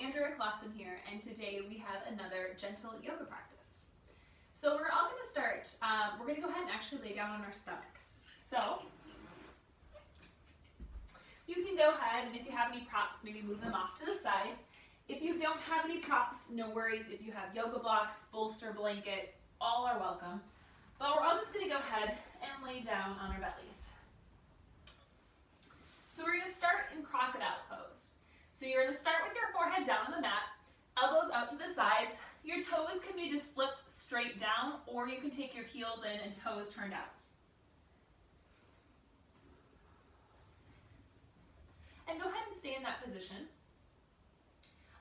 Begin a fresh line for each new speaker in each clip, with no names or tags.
Andrea Clausen here, and today we have another gentle yoga practice. So we're all going to start, we're going to go ahead and actually lay down on our stomachs. So you can go ahead, and if you have any props, maybe move them off to the side. If you don't have any props, no worries. If you have yoga blocks, bolster, blanket, all are welcome. But we're all just going to go ahead and lay down on our bellies. So we're going to start in crocodile pose. So you're going to start with your forehead down on the mat, elbows out to the sides. Your toes can be just flipped straight down, or you can take your heels in and toes turned out. And go ahead and stay in that position.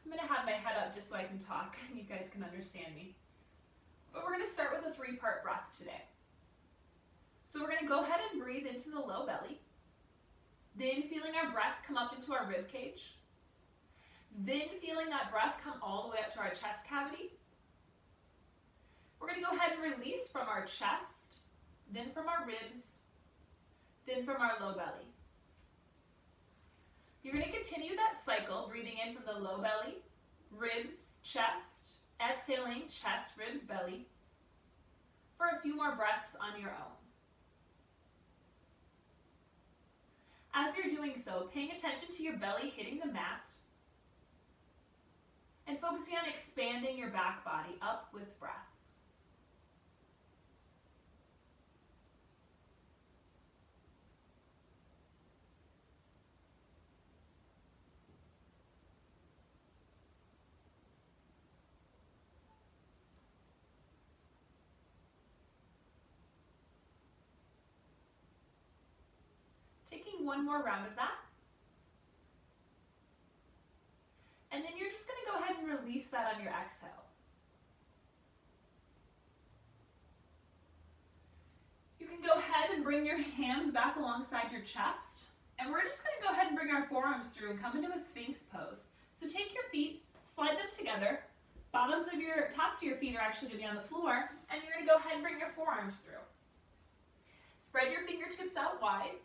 I'm going to have my head up just so I can talk and you guys can understand me. But we're going to start with a 3-part breath today. So we're going to go ahead and breathe into the low belly. Then feeling our breath come up into our rib cage. Then feeling that breath come all the way up to our chest cavity. We're going to go ahead and release from our chest, then from our ribs, then from our low belly. You're going to continue that cycle, breathing in from the low belly, ribs, chest, exhaling, chest, ribs, belly, for a few more breaths on your own. As you're doing so, paying attention to your belly hitting the mat and focusing on expanding your back body up with breath. Taking one more round of that. And then you're just going to go ahead and release that on your exhale. You can go ahead and bring your hands back alongside your chest. And we're just going to go ahead and bring our forearms through and come into a Sphinx pose. So take your feet, slide them together. Tops of your feet are actually going to be on the floor. And you're going to go ahead and bring your forearms through. Spread your fingertips out wide.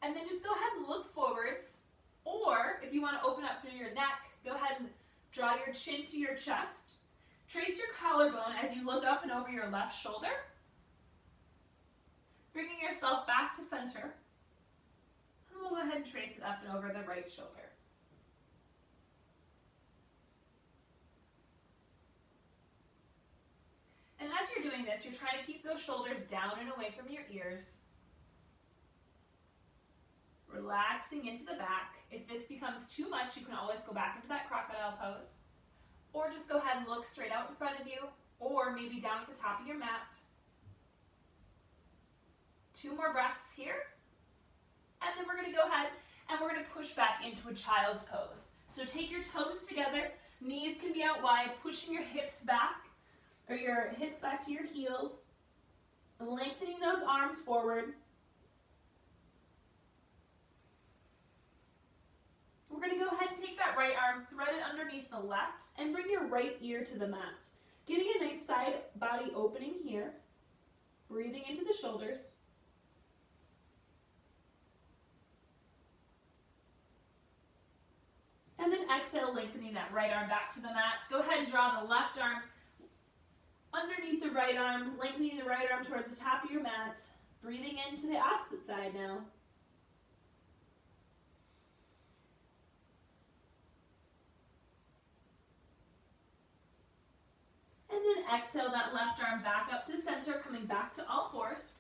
And then just go ahead and look forwards. Or if you want to open up through your neck, go ahead and draw your chin to your chest. Trace your collarbone as you look up and over your left shoulder. Bringing yourself back to center. And we'll go ahead and trace it up and over the right shoulder. And as you're doing this, you're trying to keep those shoulders down and away from your ears. Relaxing into the back. If this becomes too much, you can always go back into that crocodile pose. Or just go ahead and look straight out in front of you, or maybe down at the top of your mat. 2 more breaths here. And then we're going to go ahead and we're going to push back into a child's pose. So take your toes together, knees can be out wide, pushing your hips back, or your hips back to your heels, lengthening those arms forward. We're going to go ahead and take that right arm, thread it underneath the left, and bring your right ear to the mat. Getting a nice side body opening here. Breathing into the shoulders. And then exhale, lengthening that right arm back to the mat. Go ahead and draw the left arm underneath the right arm, lengthening the right arm towards the top of your mat. Breathing into the opposite side now. Exhale that left arm back up to center, coming back to all fours.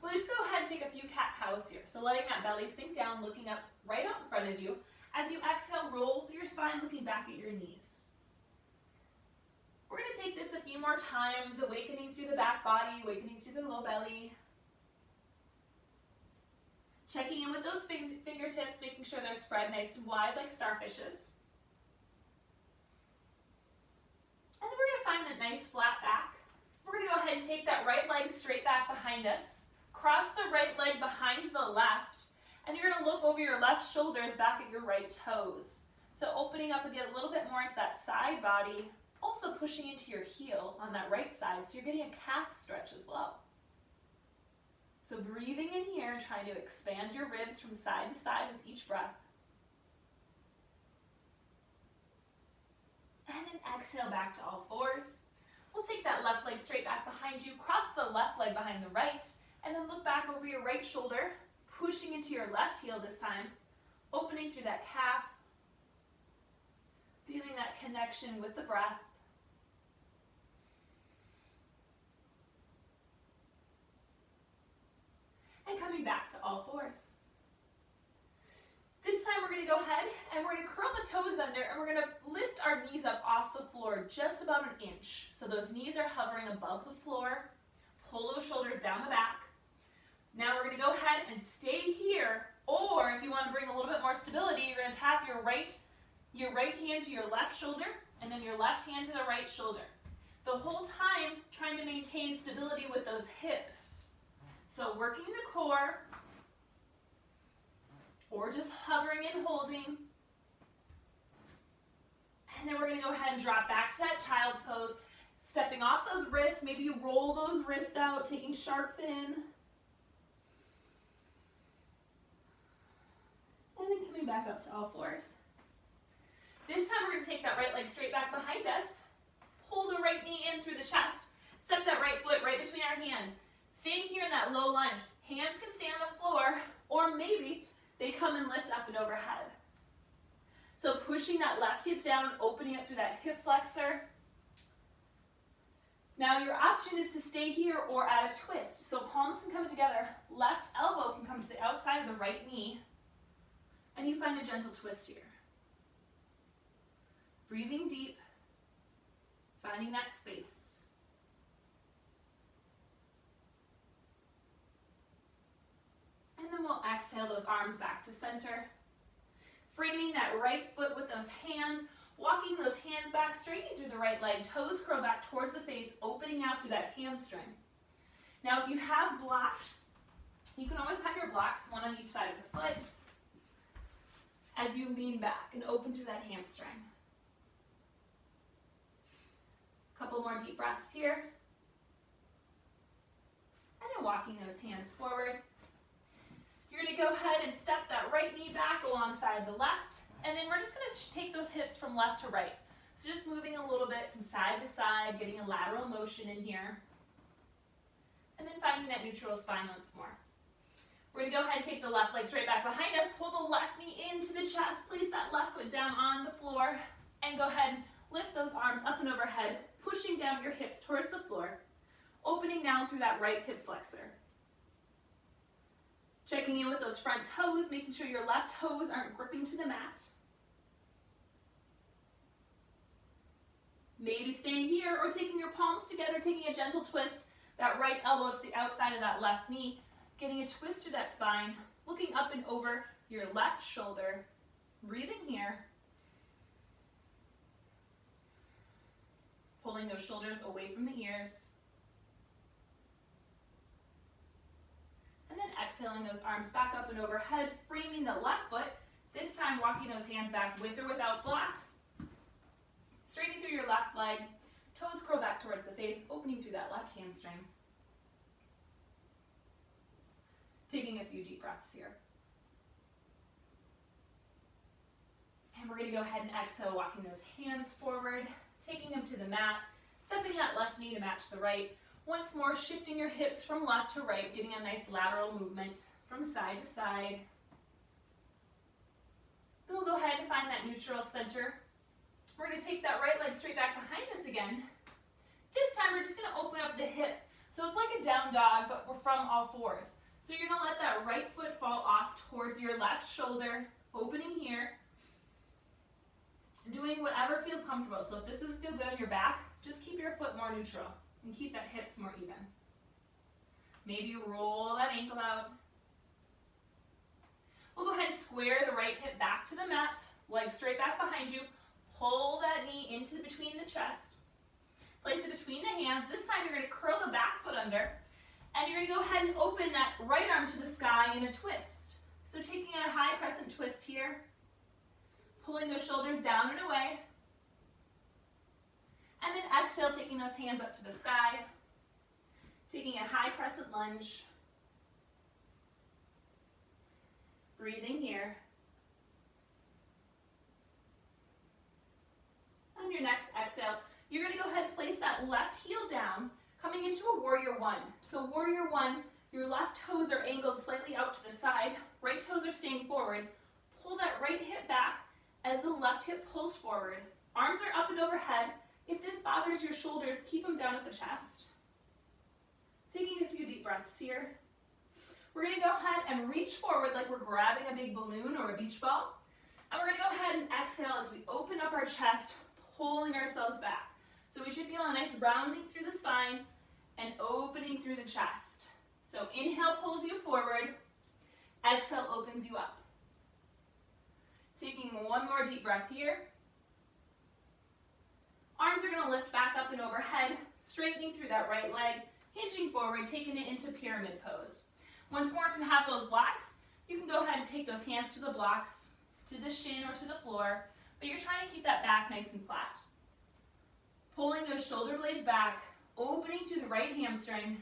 We'll just go ahead and take a few cat-cows here. So letting that belly sink down, looking up right out in front of you. As you exhale, roll through your spine, looking back at your knees. We're going to take this a few more times, awakening through the back body, awakening through the low belly. Checking in with those fingertips, making sure they're spread nice and wide like starfishes. And then we're going to find that nice flat back. We're going to go ahead and take that right leg straight back behind us. Cross the right leg behind the left. And you're going to look over your left shoulders back at your right toes. So opening up again a little bit more into that side body. Also pushing into your heel on that right side. So you're getting a calf stretch as well. So breathing in here and trying to expand your ribs from side to side with each breath. exhale back to all fours. We'll take that left leg straight back behind you, cross the left leg behind the right, and then look back over your right shoulder, pushing into your left heel this time, opening through that calf, feeling that connection with the breath. And coming back to all fours. This time we're going to go ahead and we're going to curl the toes under and we're going to lift our knees up off the floor just about an inch. So those knees are hovering above the floor. Pull those shoulders down the back. Now we're going to go ahead and stay here, or if you want to bring a little bit more stability, you're going to tap your right hand to your left shoulder and then your left hand to the right shoulder. The whole time trying to maintain stability with those hips. So working the core, or just hovering and holding. And then we're going to go ahead and drop back to that child's pose, stepping off those wrists. Maybe you roll those wrists out, taking sharp fin. And then coming back up to all fours. This time we're going to take that right leg straight back behind us. Pull the right knee in through the chest. Step that right foot right between our hands. Staying here in that low lunge. Hands can stay on the floor, or maybe they come and lift up and overhead. So pushing that left hip down, opening up through that hip flexor. Now your option is to stay here or add a twist. So palms can come together, left elbow can come to the outside of the right knee, and you find a gentle twist here. Breathing deep, finding that space. And then we'll exhale those arms back to center. Framing that right foot with those hands, walking those hands back, straightening through the right leg, toes curl back towards the face, opening out through that hamstring. Now if you have blocks, you can always have your blocks, one on each side of the foot, as you lean back and open through that hamstring. Couple more deep breaths here. And then walking those hands forward. You're going to go ahead and step that right knee back alongside the left, and then we're just going to take those hips from left to right. So just moving a little bit from side to side, getting a lateral motion in here, and then finding that neutral spine once more. We're going to go ahead and take the left leg straight back behind us, pull the left knee into the chest, place that left foot down on the floor, and go ahead and lift those arms up and overhead, pushing down your hips towards the floor, opening down through that right hip flexor. Checking in with those front toes, making sure your left toes aren't gripping to the mat. Maybe staying here or taking your palms together, taking a gentle twist, that right elbow to the outside of that left knee, getting a twist through that spine, looking up and over your left shoulder, breathing here, pulling those shoulders away from the ears. And then exhaling those arms back up and overhead, framing the left foot, this time walking those hands back with or without blocks. Straightening through your left leg, toes curl back towards the face, opening through that left hamstring. Taking a few deep breaths here. And we're going to go ahead and exhale, walking those hands forward, taking them to the mat, stepping that left knee to match the right. Once more, shifting your hips from left to right, getting a nice lateral movement from side to side. Then we'll go ahead and find that neutral center. We're going to take that right leg straight back behind us again. This time we're just going to open up the hip. So it's like a down dog, but we're from all fours. So you're going to let that right foot fall off towards your left shoulder, opening here. Doing whatever feels comfortable. So if this doesn't feel good on your back, just keep your foot more neutral and keep that hips more even. Maybe you roll that ankle out. We'll go ahead and square the right hip back to the mat, leg straight back behind you. Pull that knee into between the chest. Place it between the hands. This time you're going to curl the back foot under, and you're going to go ahead and open that right arm to the sky in a twist. So taking a high crescent twist here, pulling those shoulders down and away, and then exhale, taking those hands up to the sky, taking a high crescent lunge, breathing here. On your next exhale, you're going to go ahead and place that left heel down, coming into a warrior one. So warrior one, your left toes are angled slightly out to the side, right toes are staying forward. Pull that right hip back as the left hip pulls forward. Arms are up and overhead. If this bothers your shoulders, keep them down at the chest. Taking a few deep breaths here. We're going to go ahead and reach forward like we're grabbing a big balloon or a beach ball. And we're going to go ahead and exhale as we open up our chest, pulling ourselves back. So we should feel a nice rounding through the spine and opening through the chest. So inhale pulls you forward, exhale opens you up. Taking one more deep breath here. Arms are going to lift back up and overhead, straightening through that right leg, hinging forward, taking it into pyramid pose. Once more, if you have those blocks, you can go ahead and take those hands to the blocks, to the shin or to the floor, but you're trying to keep that back nice and flat. Pulling those shoulder blades back, opening through the right hamstring.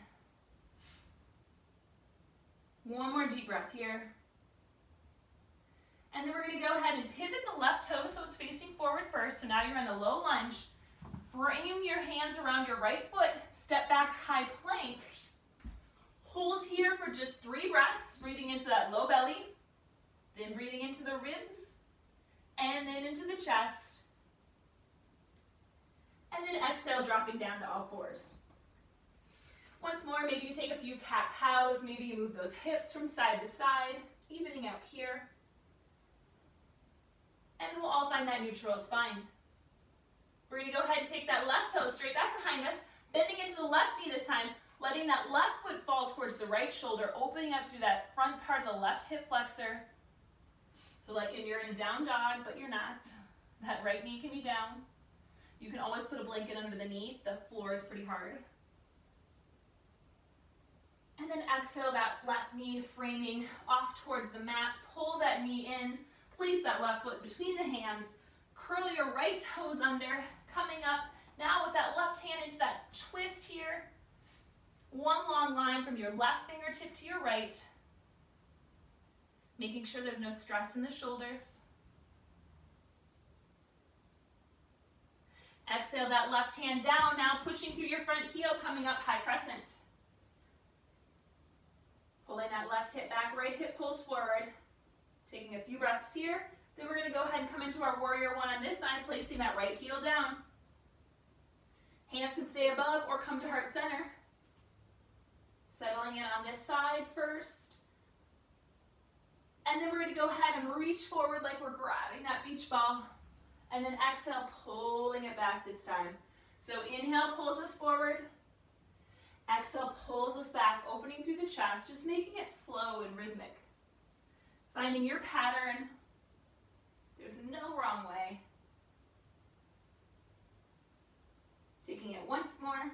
One more deep breath here. And then we're going to go ahead and pivot the left toe so it's facing forward first. So now you're in the low lunge. Frame your hands around your right foot, step back, high plank. Hold here for just 3 breaths, breathing into that low belly, then breathing into the ribs, and then into the chest. And then exhale, dropping down to all fours. Once more, maybe you take a few cat-cows, maybe you move those hips from side to side, evening out here. And then we'll all find that neutral spine. We're going to go ahead and take that left toe straight back behind us, bending into the left knee this time, letting that left foot fall towards the right shoulder, opening up through that front part of the left hip flexor. So like if you're in a down dog, but you're not, that right knee can be down. You can always put a blanket under the knee. The floor is pretty hard. And then exhale that left knee, framing off towards the mat. Pull that knee in. Place that left foot between the hands. Curl your right toes under, coming up. Now with that left hand into that twist here. One long line from your left fingertip to your right. Making sure there's no stress in the shoulders. Exhale that left hand down, now pushing through your front heel, coming up high crescent. Pulling that left hip back, right hip pulls forward. Taking a few breaths here. Then we're going to go ahead and come into our warrior one on this side, placing that right heel down. Hands can stay above or come to heart center. Settling in on this side first. And then we're going to go ahead and reach forward like we're grabbing that beach ball. And then exhale, pulling it back this time. So inhale pulls us forward. Exhale pulls us back, opening through the chest, just making it slow and rhythmic. Finding your pattern. There's no wrong way. Taking it once more. And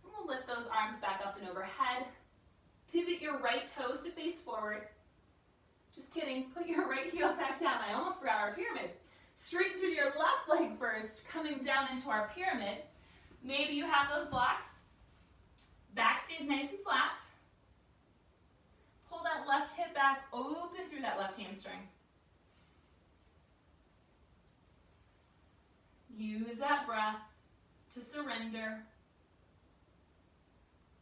we'll lift those arms back up and overhead. Pivot your right toes to face forward. Just kidding, put your right heel back down. I almost forgot our pyramid. Straighten through your left leg first, coming down into our pyramid. Maybe you have those blocks. Back stays nice and flat. Pull that left hip back, open through that left hamstring. Use that breath to surrender.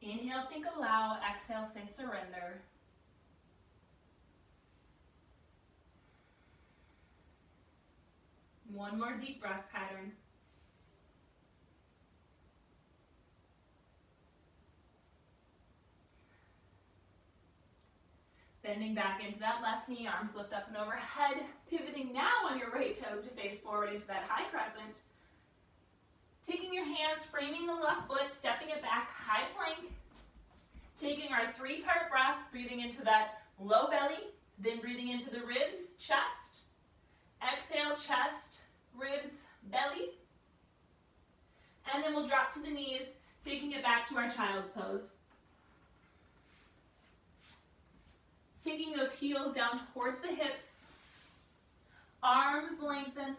Inhale, think allow. Exhale, say surrender. One more deep breath pattern. Bending back into that left knee, arms lift up and overhead. Pivoting now on your right toes to face forward into that high crescent. Taking your hands, framing the left foot, stepping it back, high plank. Taking our 3-part breath, breathing into that low belly, then breathing into the ribs, chest. Exhale, chest, ribs, belly. And then we'll drop to the knees, taking it back to our child's pose. Sinking those heels down towards the hips. Arms lengthen.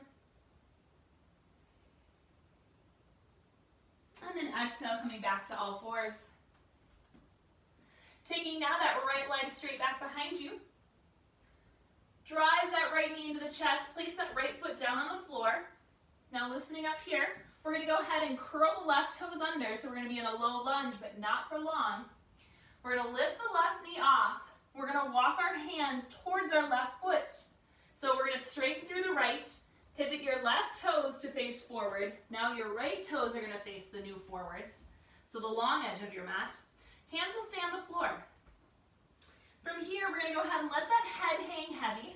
And then exhale, coming back to all fours. Taking now that right leg straight back behind you. Drive that right knee into the chest. Place that right foot down on the floor. Now listening up here, we're going to go ahead and curl the left toes under, so we're going to be in a low lunge, but not for long. We're going to lift the left knee off. We're going to walk our hands towards our left foot. So we're going to straighten through the right, pivot your left toes to face forward. Now your right toes are going to face the new forwards. So the long edge of your mat. Hands will stay on the floor. From here, we're going to go ahead and let that head hang heavy.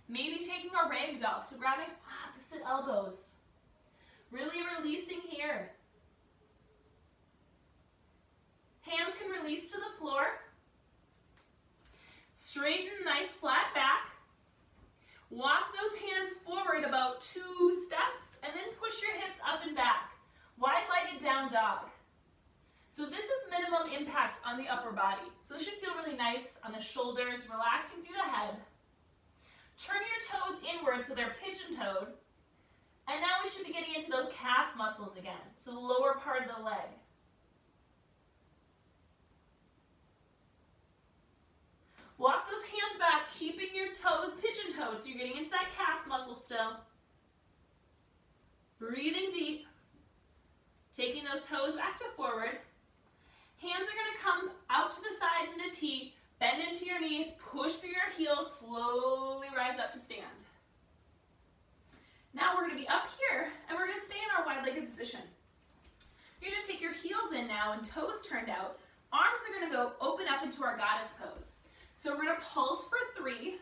Maybe taking a ragdoll, so grabbing opposite elbows. Really releasing here. Hands can release to the floor. Straighten, nice flat back. Walk those hands forward about 2 steps and then push your hips up and back. Wide-legged down dog. So this is minimum impact on the upper body. So this should feel really nice on the shoulders, relaxing through the head. Turn your toes inward so they're pigeon-toed. And now we should be getting into those calf muscles again, so the lower part of the leg. Walk those hands back, keeping your toes pigeon-toed, so you're getting into that calf muscle still. Breathing deep, taking those toes back to forward. Hands are going to come out to the sides in a T, bend into your knees, push through your heels, slowly rise up to stand. Now we're going to be up here, and we're going to stay in our wide-legged position. You're going to take your heels in now and toes turned out. Arms are going to go open up into our goddess pose. So we're going to pulse for 3,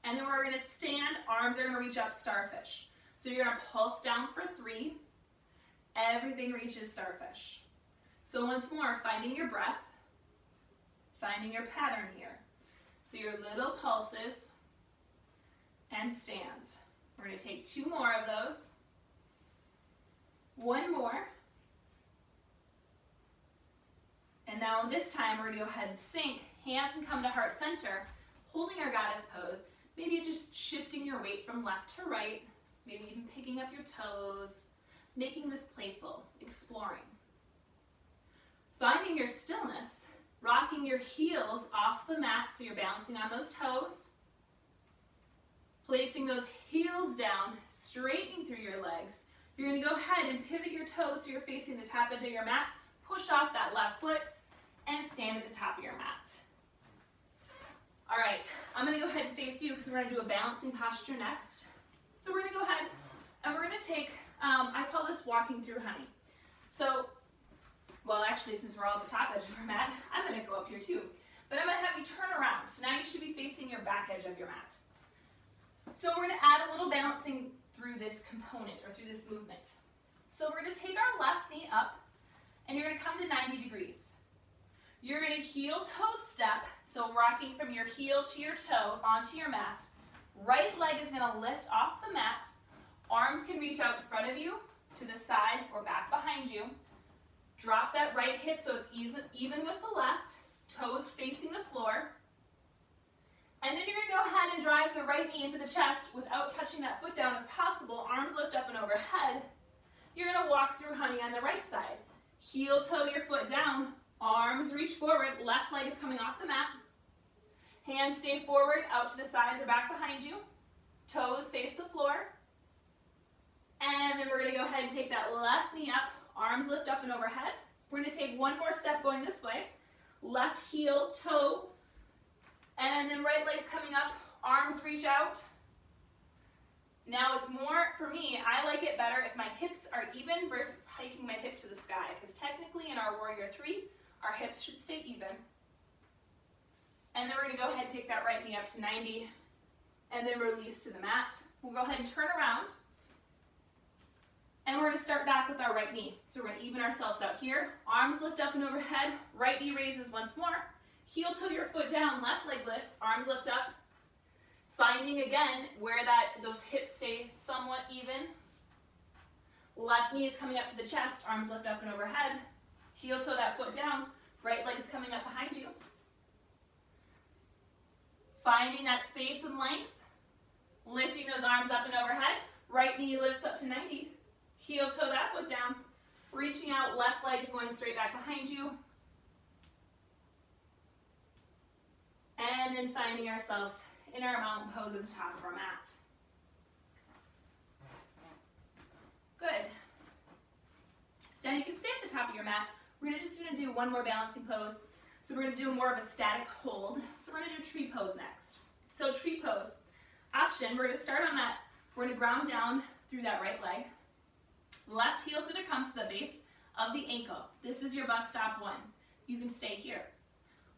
and then we're going to stand. Arms are going to reach up starfish. So you're going to pulse down for 3. Everything reaches starfish. So once more, finding your breath, finding your pattern here. So your little pulses and stands. We're going to take 2 more of those. 1 more. And now this time we're going to go ahead and sink. Hands can come to heart center, holding our goddess pose. Maybe just shifting your weight from left to right. Maybe even picking up your toes. Making this playful, exploring. Finding your stillness, rocking your heels off the mat so you're balancing on those toes. Placing those heels down, straightening through your legs. You're going to go ahead and pivot your toes so you're facing the top edge of your mat. Push off that left foot and stand at the top of your mat. All right, I'm going to go ahead and face you because we're going to do a balancing posture next. So we're going to go ahead and we're going to take, I call this walking through honey. So, well actually since we're all at the top edge of our mat, I'm going to go up here too. But I'm going to have you turn around. So now you should be facing your back edge of your mat. So we're going to add a little balancing through this component or through this movement. So we're going to take our left knee up and you're going to come to 90 degrees. You're going to heel toe step, so rocking from your heel to your toe onto your mat. Right leg is going to lift off the mat. Arms can reach out in front of you, to the sides, or back behind you. Drop that right hip so it's even with the left. Toes facing the floor. And then you're going to go ahead and drive the right knee into the chest without touching that foot down if possible. Arms lift up and overhead. You're going to walk through honey on the right side. Heel toe your foot down. Arms reach forward, left leg is coming off the mat. Hands stay forward, out to the sides or back behind you. Toes face the floor. And then we're going to go ahead and take that left knee up, arms lift up and overhead. We're going to take 1 more step going this way. Left heel, toe, and then right leg's coming up, arms reach out. Now it's more, for me, I like it better if my hips are even versus hiking my hip to the sky, because technically in our Warrior 3, our hips should stay even. And then we're going to go ahead and take that right knee up to 90 and then release to the mat. We'll go ahead and turn around. And we're going to start back with our right knee. So we're going to even ourselves out here. Arms lift up and overhead. Right knee raises once more. Heel toe your foot down. Left leg lifts. Arms lift up. Finding again where those hips stay somewhat even. Left knee is coming up to the chest. Arms lift up and overhead. Heel toe that foot down. Right leg is coming up behind you. Finding that space and length. Lifting those arms up and overhead. Right knee lifts up to 90. Heel toe that foot down. Reaching out, left leg is going straight back behind you. And then finding ourselves in our mountain pose at the top of our mat. Good. Now you can stay at the top of your mat. We're just gonna do one more balancing pose. So we're gonna do more of a static hold. So we're gonna do tree pose next. So tree pose, option, we're gonna start on that. We're gonna ground down through that right leg. Left heel's gonna come to the base of the ankle. This is your bus stop 1. You can stay here.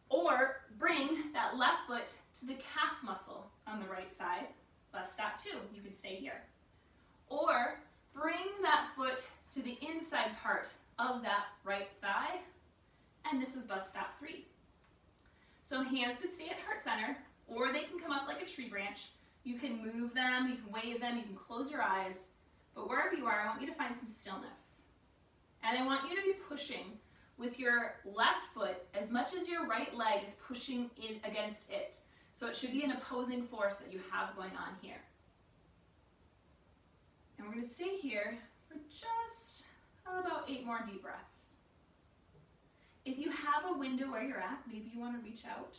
Or bring that left foot to the calf muscle on the right side. Bus stop 2, you can stay here. Or bring that foot to the inside part of that right thigh, and this is bus stop 3. So hands can stay at heart center, or they can come up like a tree branch. You can move them, you can wave them, you can close your eyes, but wherever you are, I want you to find some stillness. And I want you to be pushing with your left foot as much as your right leg is pushing in against it. So it should be an opposing force that you have going on here. And we're going to stay here for just about 8 more deep breaths. If you have a window where you're at, maybe you want to reach out.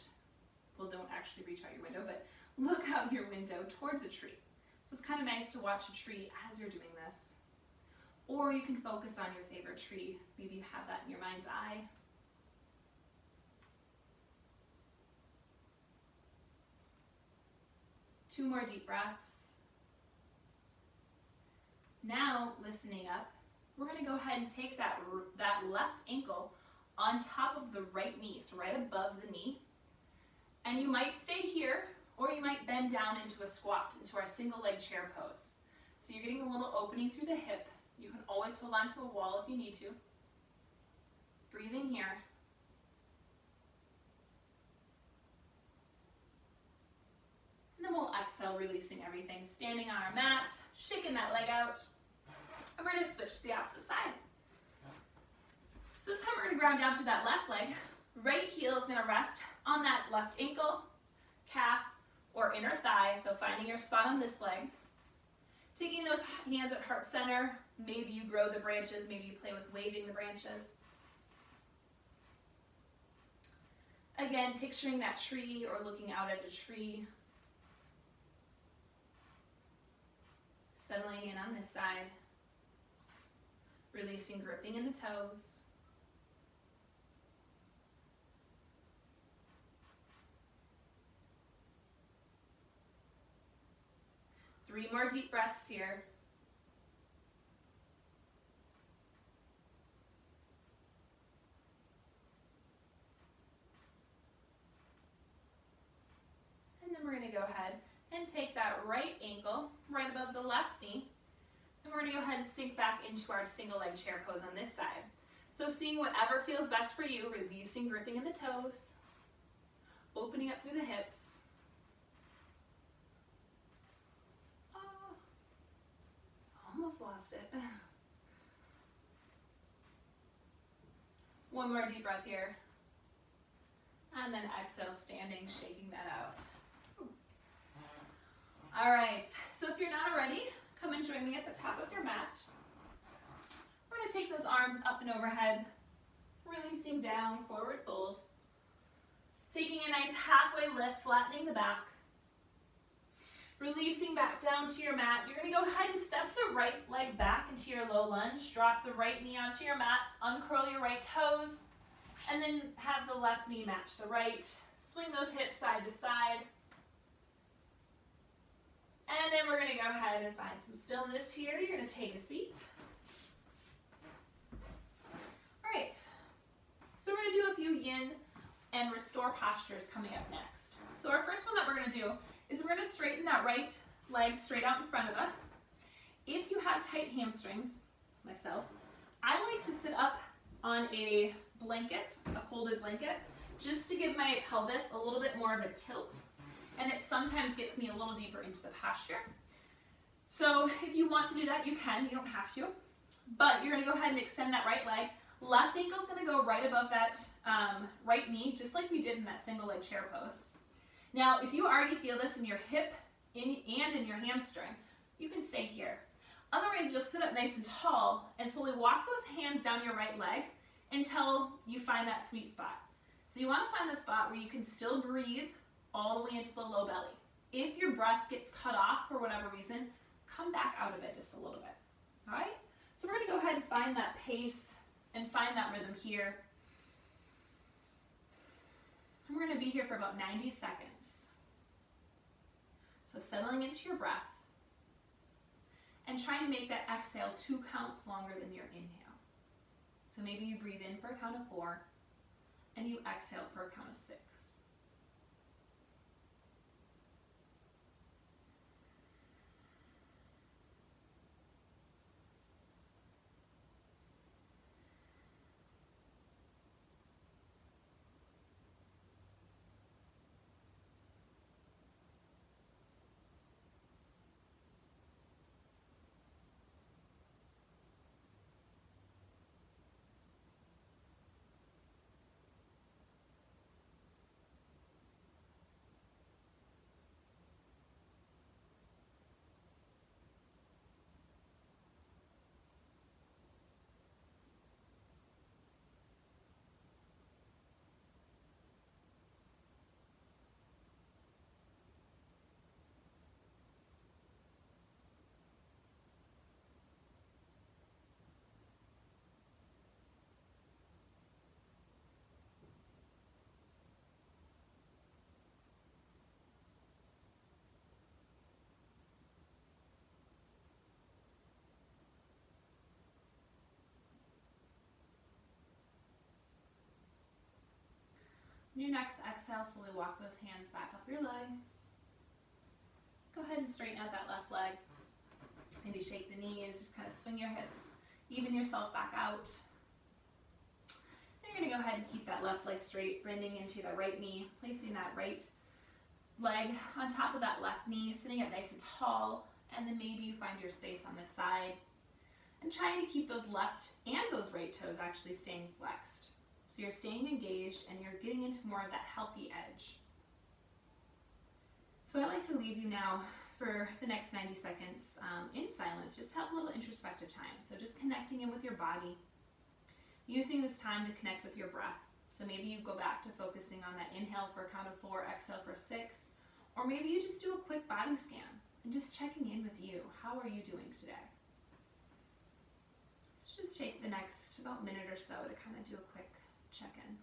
Well, don't actually reach out your window, but look out your window towards a tree. So it's kind of nice to watch a tree as you're doing this. Or you can focus on your favorite tree. Maybe you have that in your mind's eye. Two more deep breaths. Now, listening up, we're going to go ahead and take that left ankle on top of the right knee, so right above the knee. And you might stay here, or you might bend down into a squat, into our single leg chair pose. So you're getting a little opening through the hip. You can always hold on to a wall if you need to. Breathing here. And then we'll exhale, releasing everything. Standing on our mats, shaking that leg out. And we're going to switch to the opposite side. So this time we're going to ground down through that left leg. Right heel is going to rest on that left ankle, calf, or inner thigh. So finding your spot on this leg. Taking those hands at heart center. Maybe you grow the branches. Maybe you play with waving the branches. Again, picturing that tree or looking out at a tree. Settling in on this side. Releasing gripping in the toes. Three more deep breaths here. And then we're going to go ahead and take that right ankle right above the left knee. And we're going to go ahead and sink back into our single leg chair pose on this side. So seeing whatever feels best for you, releasing gripping in the toes, opening up through the hips. Almost lost it. One more deep breath here. And then exhale, standing, shaking that out. All right, so if you're not already, come and join me at the top of your mat. We're going to take those arms up and overhead, releasing down, forward fold. Taking a nice halfway lift, flattening the back. Releasing back down to your mat. You're going to go ahead and step the right leg back into your low lunge. Drop the right knee onto your mat. Uncurl your right toes. And then have the left knee match the right. Swing those hips side to side. And then we're going to go ahead and find some stillness here. You're going to take a seat. All right. So we're going to do a few yin and restore postures coming up next. So our first one that we're going to do is we're going to straighten that right leg straight out in front of us. If you have tight hamstrings, myself, I like to sit up on a blanket, a folded blanket, just to give my pelvis a little bit more of a tilt, and it sometimes gets me a little deeper into the posture. So if you want to do that, you can, you don't have to, but you're going to go ahead and extend that right leg. Left ankle is going to go right above that right knee, just like we did in that single leg chair pose. Now, if you already feel this in your hip and in your hamstring, you can stay here. Otherwise, you'll sit up nice and tall and slowly walk those hands down your right leg until you find that sweet spot. So you want to find the spot where you can still breathe all the way into the low belly. If your breath gets cut off for whatever reason, come back out of it just a little bit. All right? So we're going to go ahead and find that pace and find that rhythm here. And we're going to be here for about 90 seconds. So settling into your breath and trying to make that exhale 2 counts longer than your inhale. So maybe you breathe in for a count of 4 and you exhale for a count of 6. Your next exhale, slowly walk those hands back up your leg. Go ahead and straighten out that left leg. Maybe shake the knees, just kind of swing your hips, even yourself back out. Then you're going to go ahead and keep that left leg straight, bending into the right knee, placing that right leg on top of that left knee, sitting up nice and tall, and then maybe you find your space on this side. And trying to keep those left and those right toes actually staying flexed. So you're staying engaged and you're getting into more of that healthy edge. So I'd like to leave you now for the next 90 seconds in silence, just to have a little introspective time. So just connecting in with your body, using this time to connect with your breath. So maybe you go back to focusing on that inhale for a count of 4, exhale for 6, or maybe you just do a quick body scan and just checking in with you. How are you doing today? So just take the next about minute or so to kind of do a quick check-in.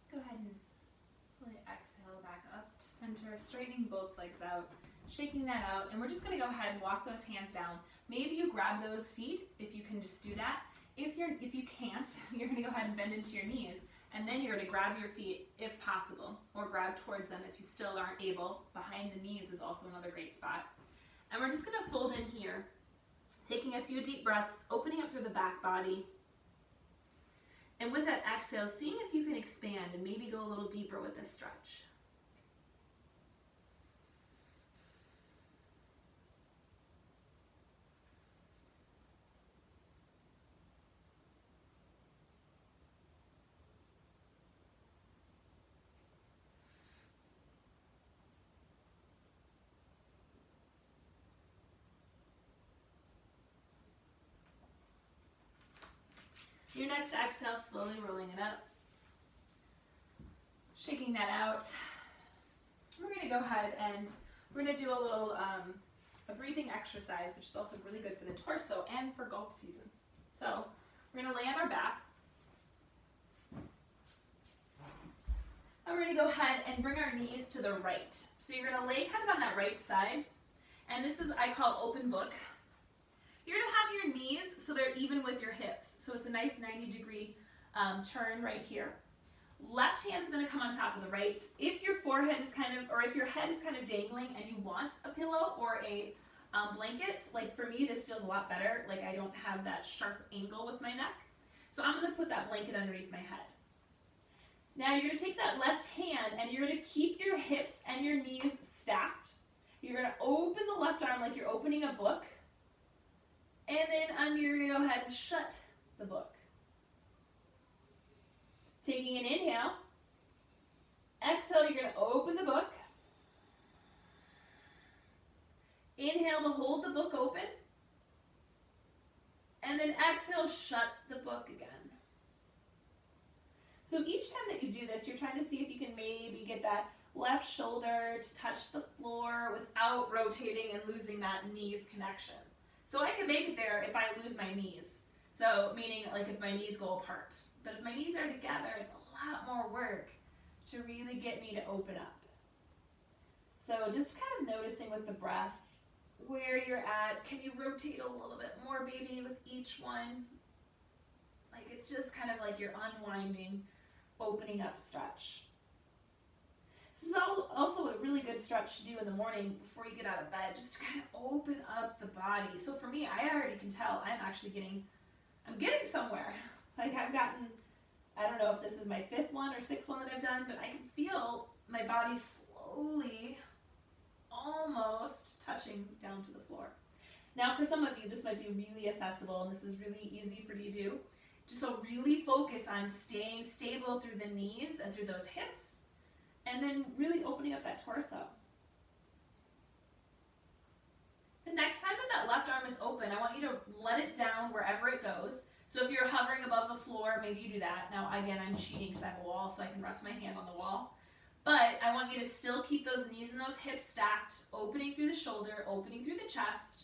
Go ahead and slowly exhale back up to center, straightening both legs out, shaking that out, and we're just going to go ahead and walk those hands down. Maybe you grab those feet, if you can just do that. If you can't, you're going to go ahead and bend into your knees, and then you're going to grab your feet if possible, or grab towards them if you still aren't able. Behind the knees is also another great spot. And we're just going to fold in here, taking a few deep breaths, opening up through the back body. And with that exhale, seeing if you can expand and maybe go a little deeper with this stretch. Your next exhale, slowly rolling it up, shaking that out. We're going to go ahead and we're going to do a little a breathing exercise, which is also really good for the torso and for golf season. So we're going to lay on our back. And we're going to go ahead and bring our knees to the right. So you're going to lay kind of on that right side. And this is, I call open book. You're going to have your knees so they're even with your hips. So it's a nice 90-degree turn right here. Left hand's gonna come on top of the right. If your forehead is kind of, or if your head is kind of dangling and you want a pillow or a blanket, like for me, this feels a lot better. Like I don't have that sharp angle with my neck. So I'm gonna put that blanket underneath my head. Now you're gonna take that left hand and you're gonna keep your hips and your knees stacked. You're gonna open the left arm like you're opening a book. And then you're gonna go ahead and shut the book. Taking an inhale. Exhale, you're gonna open the book. Inhale to hold the book open. And then exhale, shut the book again. So each time that you do this, you're trying to see if you can maybe get that left shoulder to touch the floor without rotating and losing that knees connection. So I can make it there if I lose my knees. So meaning like if my knees go apart. But if my knees are together, it's a lot more work to really get me to open up. So just kind of noticing with the breath where you're at. Can you rotate a little bit more, baby, with each one? Like it's just kind of like you're unwinding, opening up stretch. This is also a really good stretch to do in the morning before you get out of bed, just to kind of open up the body. So for me, I already can tell I'm actually getting somewhere. Like I've gotten, I don't know if this is my 5th one or 6th one that I've done, but I can feel my body slowly almost touching down to the floor. Now for some of you, this might be really accessible and this is really easy for you to do. Just so really focus on staying stable through the knees and through those hips, and then really opening up that torso. The next time that left arm is open, I want you to let it down wherever it goes. So if you're hovering above the floor, maybe you do that. Now again, I'm cheating because I have a wall, so I can rest my hand on the wall. But I want you to still keep those knees and those hips stacked, opening through the shoulder, opening through the chest,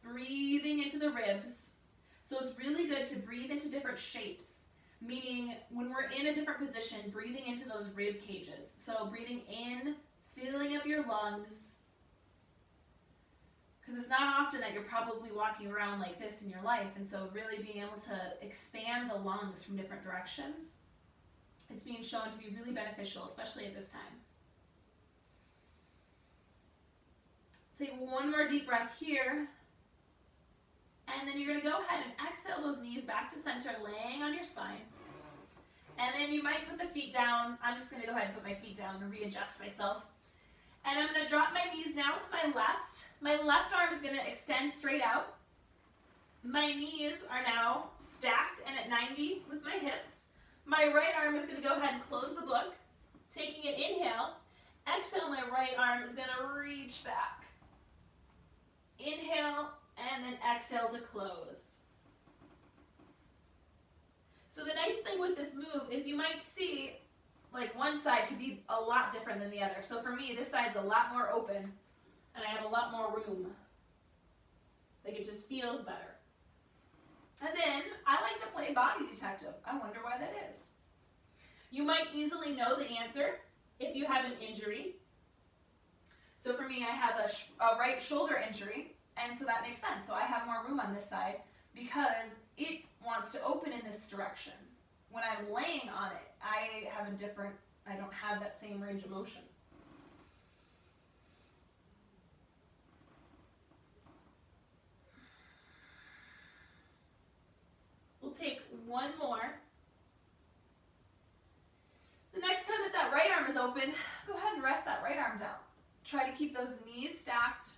breathing into the ribs. So it's really good to breathe into different shapes, meaning when we're in a different position, breathing into those rib cages. So breathing in, filling up your lungs, because it's not often that you're probably walking around like this in your life, and so really being able to expand the lungs from different directions, it's being shown to be really beneficial, especially at this time. Take one more deep breath here, and then you're going to go ahead and exhale those knees back to center, laying on your spine. And then you might put the feet down. I'm just going to go ahead and put my feet down and readjust myself. And I'm going to drop my knees now to my left. My left arm is going to extend straight out. My knees are now stacked and at 90 with my hips. My right arm is going to go ahead and close the book. Taking an inhale. Exhale, my right arm is going to reach back. Inhale, and then exhale to close. So the nice thing with this move is you might see like one side could be a lot different than the other. So for me, this side's a lot more open and I have a lot more room. Like it just feels better. And then I like to play body detective. I wonder why that is. You might easily know the answer if you have an injury. So for me, I have a right shoulder injury, and so that makes sense. So I have more room on this side because it wants to open in this direction. When I'm laying on it, I don't have that same range of motion. We'll take one more. The next time that right arm is open, go ahead and rest that right arm down. Try to keep those knees stacked.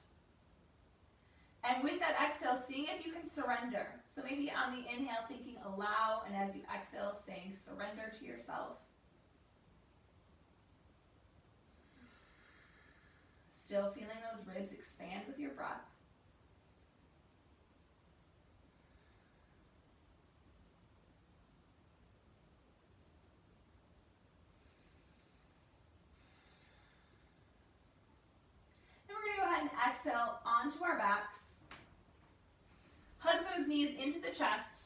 And with that exhale, seeing if you can surrender. So maybe on the inhale, thinking allow, and as you exhale, saying surrender to yourself. Still feeling those ribs expand with your breath. And we're going to go ahead and exhale onto our backs. Hug those knees into the chest.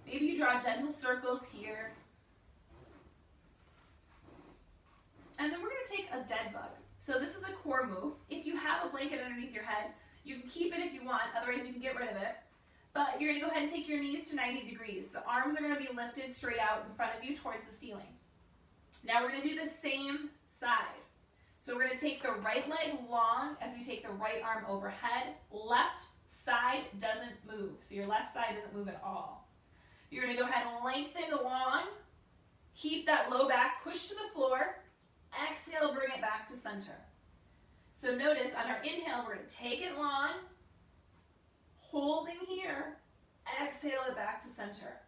Maybe you draw gentle circles here. And then we're going to take a dead bug. So this is a core move. If you have a blanket underneath your head, you can keep it if you want, otherwise you can get rid of it. But you're gonna go ahead and take your knees to 90 degrees. The arms are gonna be lifted straight out in front of you towards the ceiling. Now we're gonna do the same side. So we're gonna take the right leg long as we take the right arm overhead. Left side doesn't move. So your left side doesn't move at all. You're gonna go ahead and lengthen long. Keep that low back pushed to the floor. Exhale, bring it back to center. So notice on our inhale, we're gonna take it long, holding here, exhale it back to center.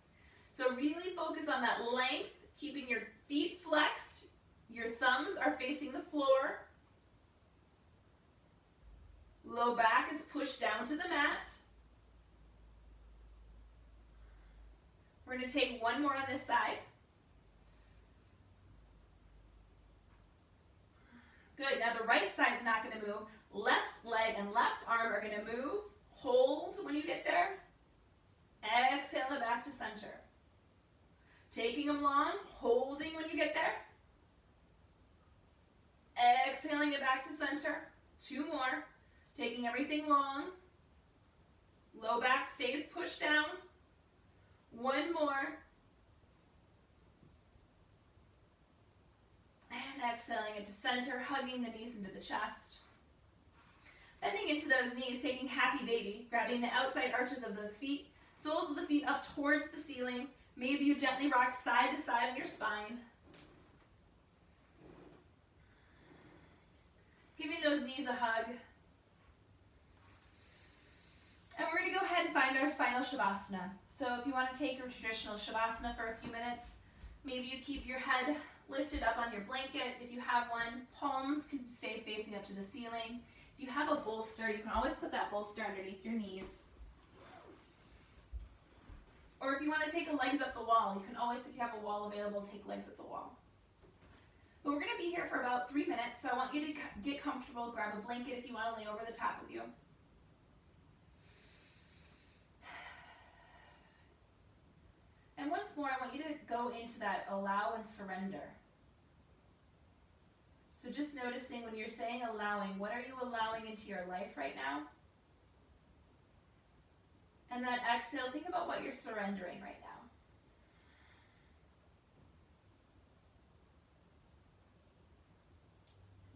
So really focus on that length, keeping your feet flexed, your thumbs are facing the floor, low back is pushed down to the mat. We're going to take one more on this side. Good, now the right side's not going to move. Left leg and left arm are going to move. Hold when you get there. Exhale it back to center. Taking them long, holding when you get there. Exhaling it back to center. Two more. Taking everything long. Low back stays pushed down. One more. And exhaling it to center, hugging the knees into the chest. Bending into those knees, taking happy baby, grabbing the outside arches of those feet, soles of the feet up towards the ceiling. Maybe you gently rock side to side on your spine. Giving those knees a hug. And we're going to go ahead and find our final Shavasana. So if you want to take your traditional Shavasana for a few minutes, maybe you keep your head lifted up on your blanket. If you have one, palms can stay facing up to the ceiling. If you have a bolster, you can always put that bolster underneath your knees. Or if you want to take a legs up the wall, you can always, if you have a wall available, take legs up the wall. But we're going to be here for about 3 minutes, so I want you to get comfortable. Grab a blanket if you want to lay over the top of you. And once more, I want you to go into that allow and surrender. So just noticing when you're saying allowing, what are you allowing into your life right now? And that exhale, think about what you're surrendering right now.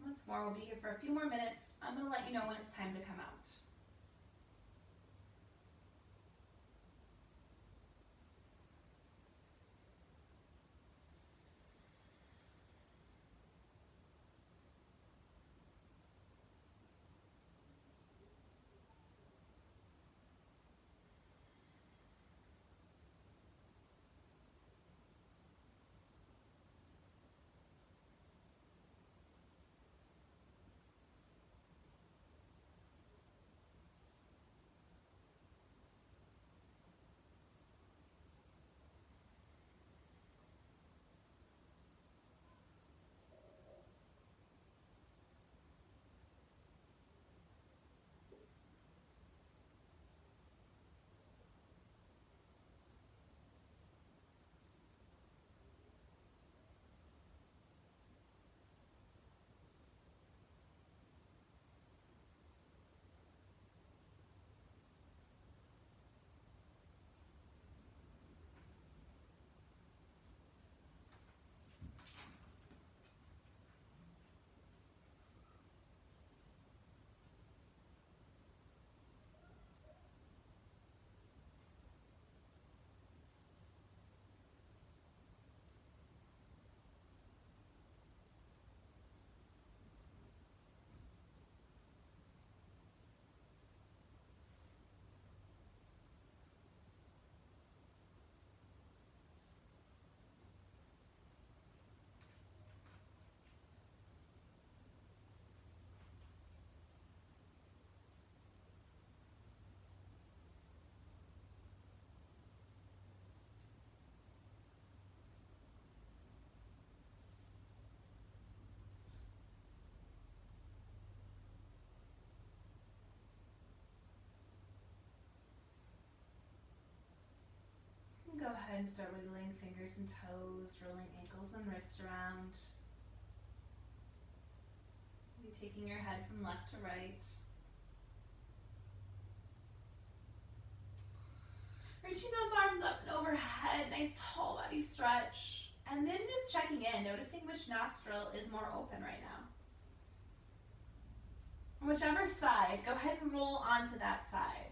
Once more, we'll be here for a few more minutes. I'm going to let you know when it's time to come out. Go ahead and start wiggling fingers and toes, rolling ankles and wrists around. Maybe taking your head from left to right. Reaching those arms up and overhead, nice tall body stretch. And then just checking in, noticing which nostril is more open right now. Whichever side, go ahead and roll onto that side.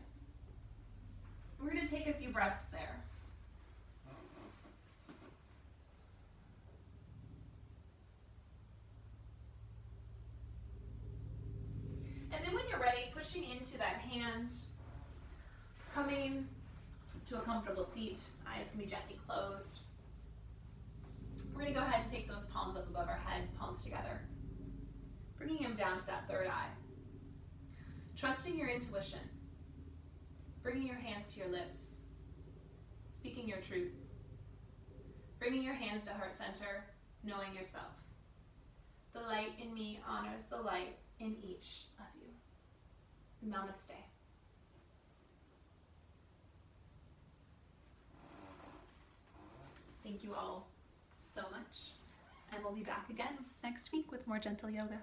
We're going to take a few breaths there. And then when you're ready, pushing into that hand, coming to a comfortable seat, eyes can be gently closed. We're going to go ahead and take those palms up above our head, palms together, bringing them down to that third eye. Trusting your intuition, bringing your hands to your lips, speaking your truth, bringing your hands to heart center, knowing yourself. The light in me honors the light in each of you. Namaste. Thank you all so much, and we'll be back again next week with more gentle yoga.